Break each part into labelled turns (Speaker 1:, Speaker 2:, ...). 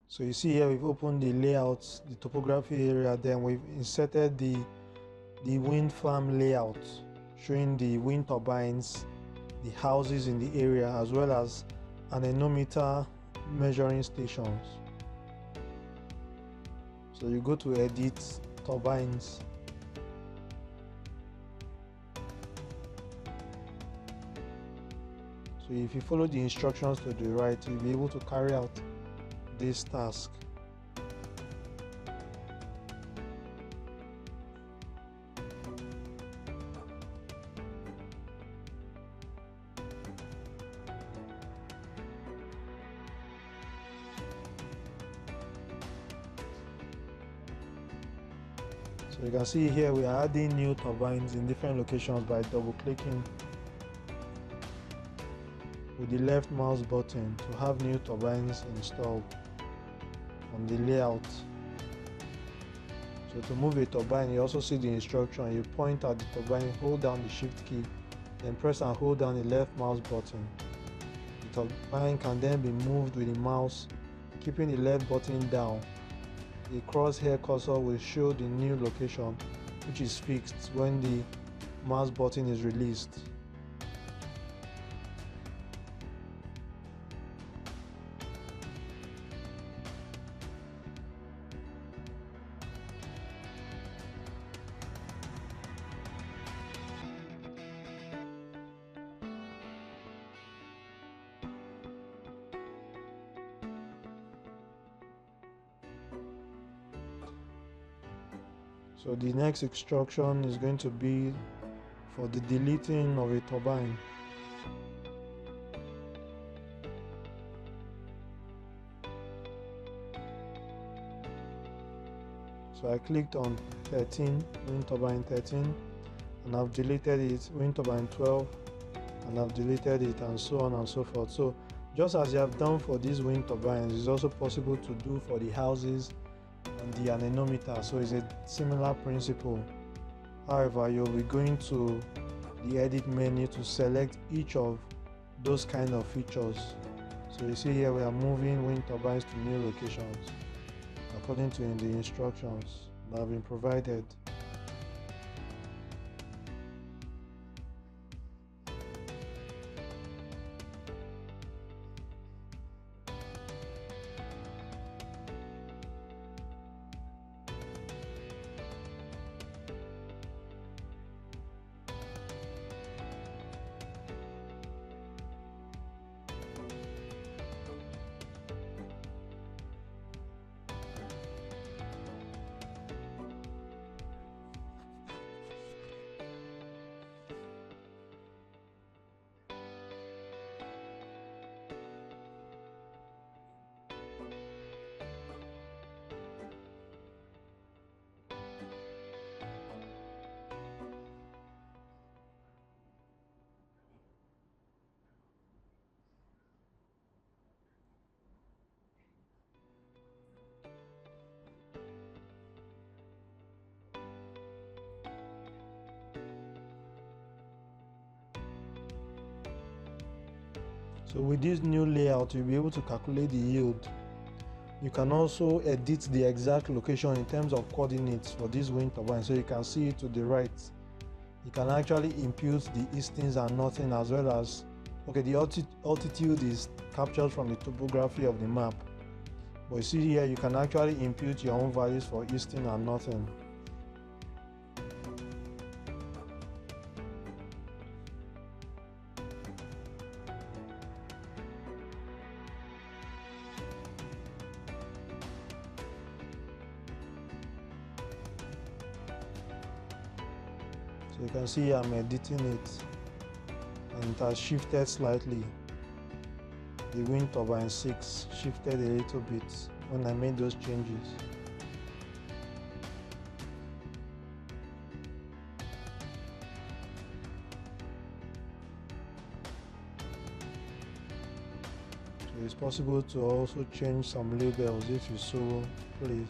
Speaker 1: So you see here we've opened the layout, the topography area, then we've inserted the wind farm layout showing the wind turbines, the houses in the area, as well as anemometer measuring stations. So you go to edit turbines. So if you follow the instructions to the right, you'll be able to carry out this task. So you can see here we are adding new turbines in different locations by double clicking with the left mouse button to have new turbines installed on the layout. So to move a turbine, you also see the instruction. You point at the turbine, hold down the shift key, then press and hold down the left mouse button. The turbine can then be moved with the mouse, keeping the left button down. The crosshair cursor will show the new location, which is fixed when the mouse button is released. So the next instruction is going to be for the deleting of a turbine. So I clicked on 13, wind turbine 13, and I've deleted it, wind turbine 12, and I've deleted it, and so on and so forth. So just as you have done for these wind turbines, it's also possible to do for the houses and the anemometer. So it's a similar principle. However, you'll be going to the edit menu to select each of those kind of features. So you see here we are moving wind turbines to new locations according to the instructions that have been provided. So with this new layout, you'll be able to calculate the yield. You can also edit the exact location in terms of coordinates for this wind turbine, so you can see it to the right. You can actually impute the eastings and northing, as well as, okay, the altitude is captured from the topography of the map, but you see here you can actually impute your own values for easting and northing. So you can see I'm editing it, and it has shifted slightly. The wind turbine 6 shifted a little bit when I made those changes. So it's possible to also change some labels if you so please.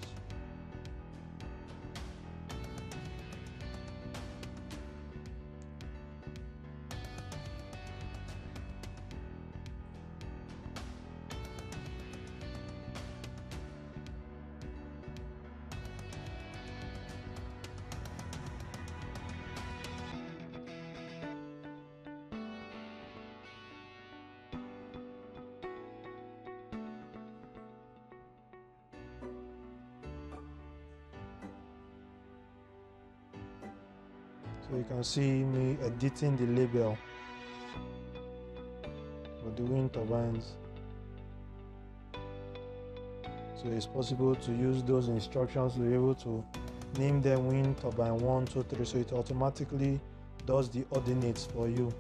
Speaker 1: So you can see me editing the label for the wind turbines. So it's possible to use those instructions to be able to name them wind turbine 1, 2, 3. So it automatically does the ordinates for you.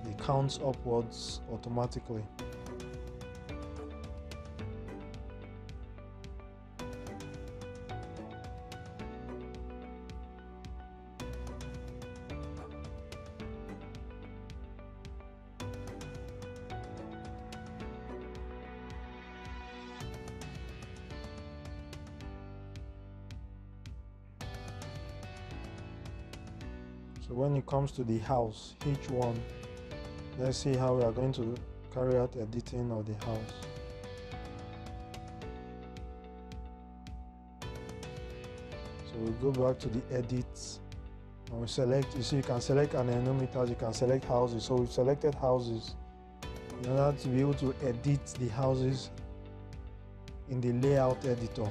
Speaker 1: It counts upwards automatically. So when it comes to the house, each one, let's see how we are going to carry out editing of the house. So we go back to the edits and we select, you see you can select anemometers, you can select houses. So we've selected houses in order to be able to edit the houses in the layout editor.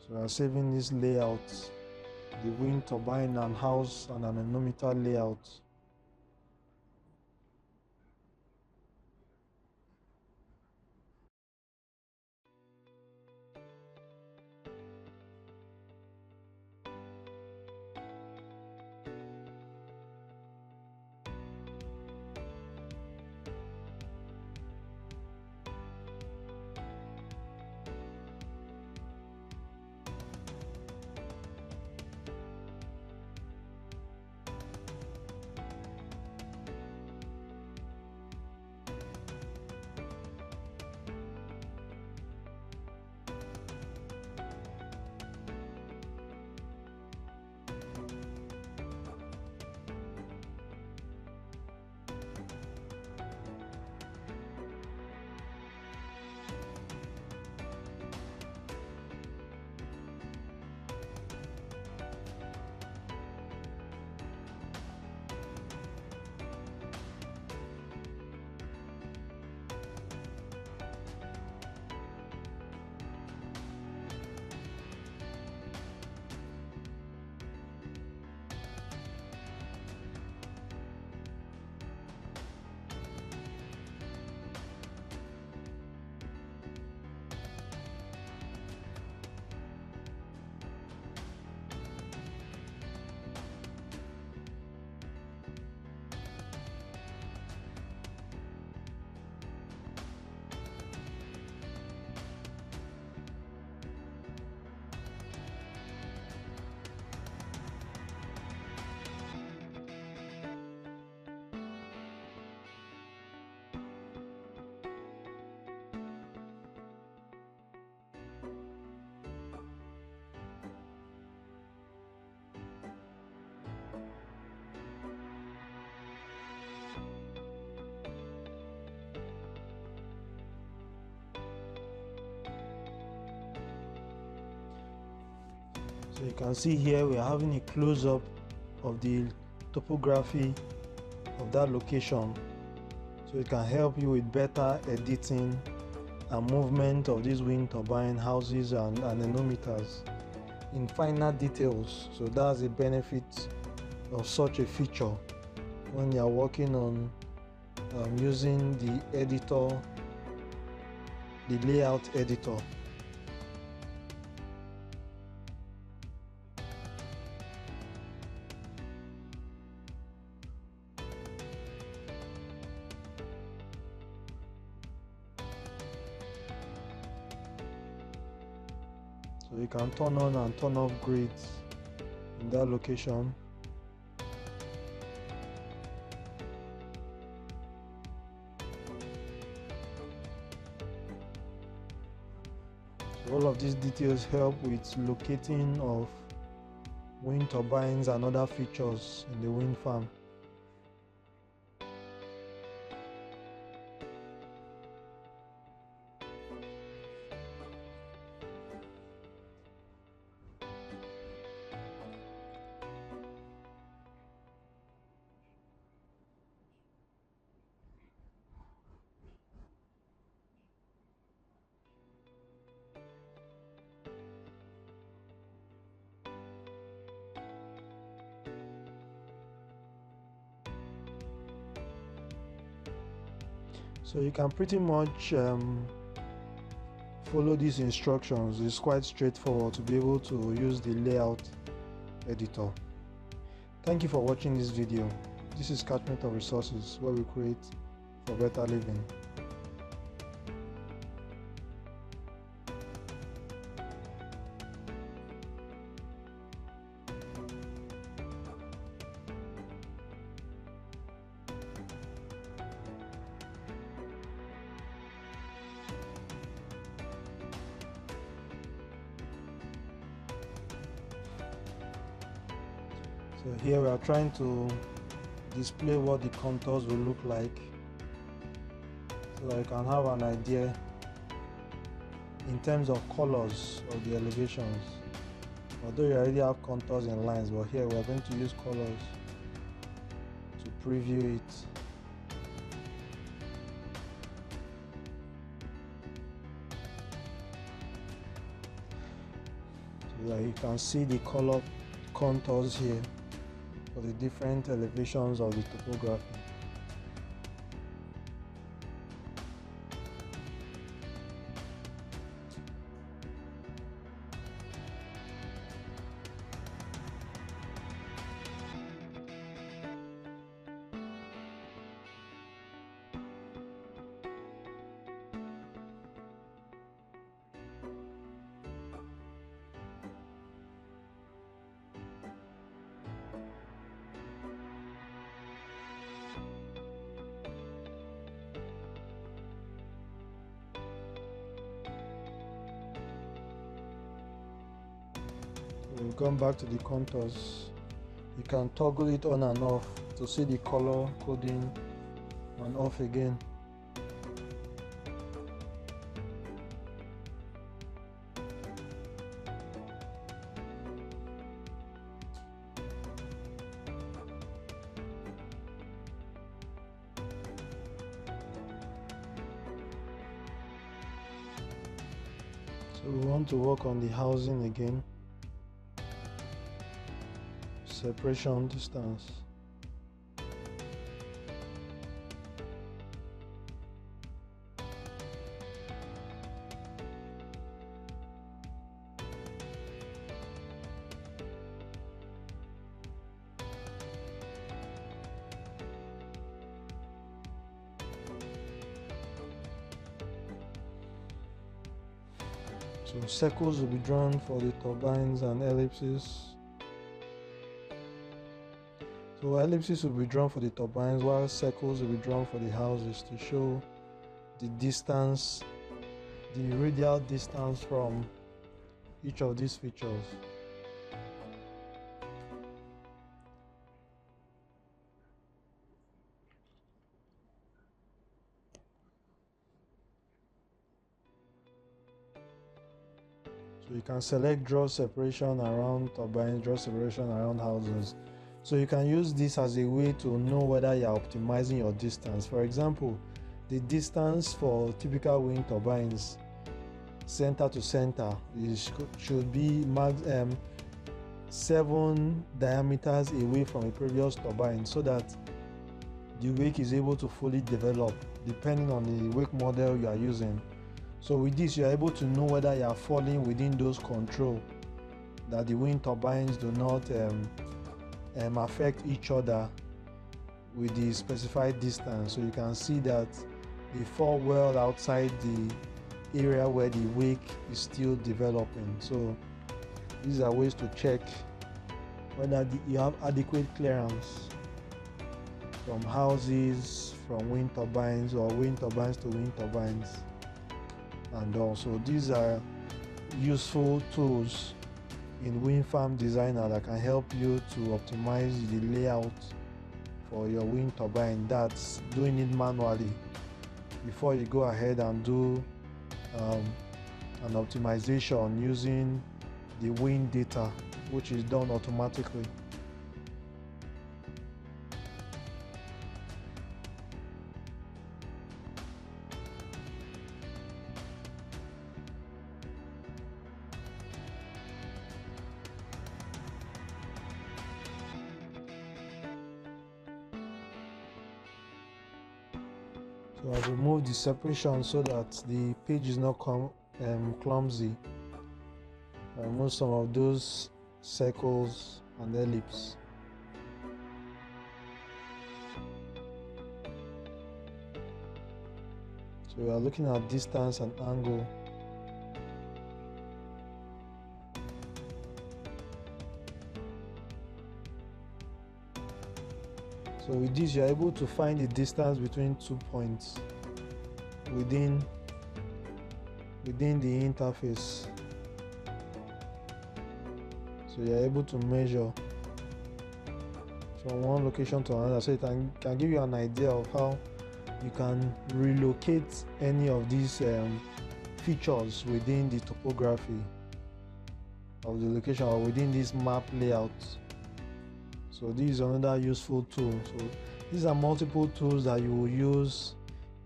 Speaker 1: So we are saving this layout, the wind turbine and house and anemometer layout. So you can see here we are having a close-up of the topography of that location, so it can help you with better editing and movement of these wind turbine houses and anemometers in finer details. So that's a benefit of such a feature when you are working on using the editor, the layout editor. So you can turn on and turn off grids in that location. So all of these details help with locating of wind turbines and other features in the wind farm. So you can pretty much follow these instructions. It's quite straightforward to be able to use the layout editor. Thank you for watching this video. This is Catchment of Resources, where we create for better living. So here we are trying to display what the contours will look like, so that you can have an idea in terms of colors of the elevations. Although you already have contours and lines, but here we are going to use colors to preview it. So that you can see the color contours here for the different elevations of the topography. We'll come back to the contours. You can toggle it on and off to see the color coding, and off again. So we want to work on the housing again. Separation distance. So circles will be drawn for the turbines and ellipses. So ellipses will be drawn for the turbines, while circles will be drawn for the houses to show the distance, the radial distance from each of these features. So you can select draw separation around turbines, draw separation around houses. So you can use this as a way to know whether you are optimizing your distance. For example, the distance for typical wind turbines, center to center, should be max 7 diameters away from a previous turbine, so that the wake is able to fully develop depending on the wake model you are using. So with this, you are able to know whether you are falling within those controls, that the wind turbines do not affect each other with the specified distance. So you can see that they fall well outside the area where the wake is still developing. So these are ways to check whether you have adequate clearance from houses, from wind turbines, or wind turbines to wind turbines. And also these are useful tools in WindFarm Designer that can help you to optimize the layout for your wind turbine. That's doing it manually before you go ahead and do an optimization using the wind data, which is done automatically. So I've removed the separation so that the page is not clumsy. I remove some of those circles and ellipse. So we are looking at distance and angle. So with this, you are able to find the distance between 2 points within the interface. So you are able to measure from one location to another, so it can give you an idea of how you can relocate any of these features within the topography of the location or within this map layout. So this is another useful tool. So these are multiple tools that you will use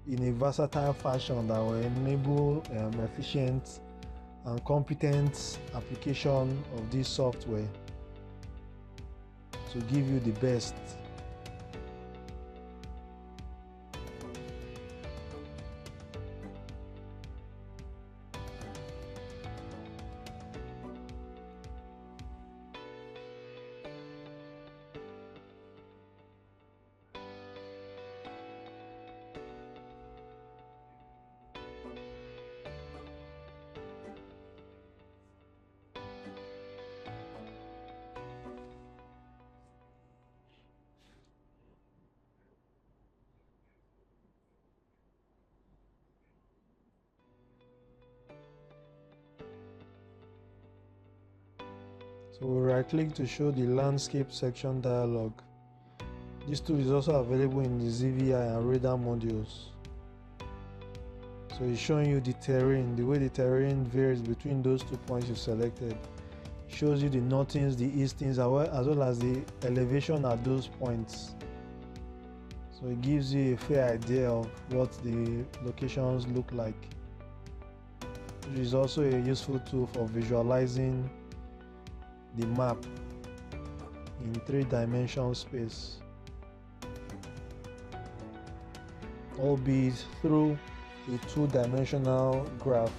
Speaker 1: in a versatile fashion that will enable efficient and competent application of this software to give you the best. So we'll right click to show the landscape section dialog. This tool is also available in the ZVI and radar modules. So it's showing you the terrain, the way the terrain varies between those 2 points you selected. It shows you the northings, the eastings, as well as the elevation at those points. So it gives you a fair idea of what the locations look like, which is also a useful tool for visualizing the map in 3-dimensional space, albeit through a 2-dimensional graph.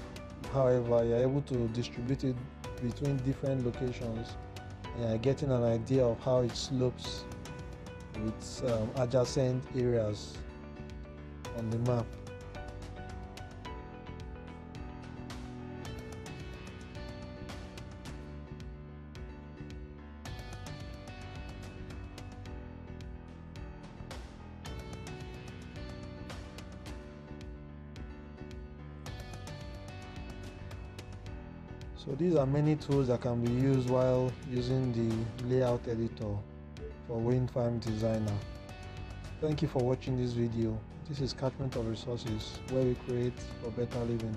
Speaker 1: However, you're able to distribute it between different locations and you're getting an idea of how it slopes with adjacent areas on the map. So these are many tools that can be used while using the layout editor for WindFarm Designer. Thank you for watching this video. This is Catchment of Resources, where we create for better living.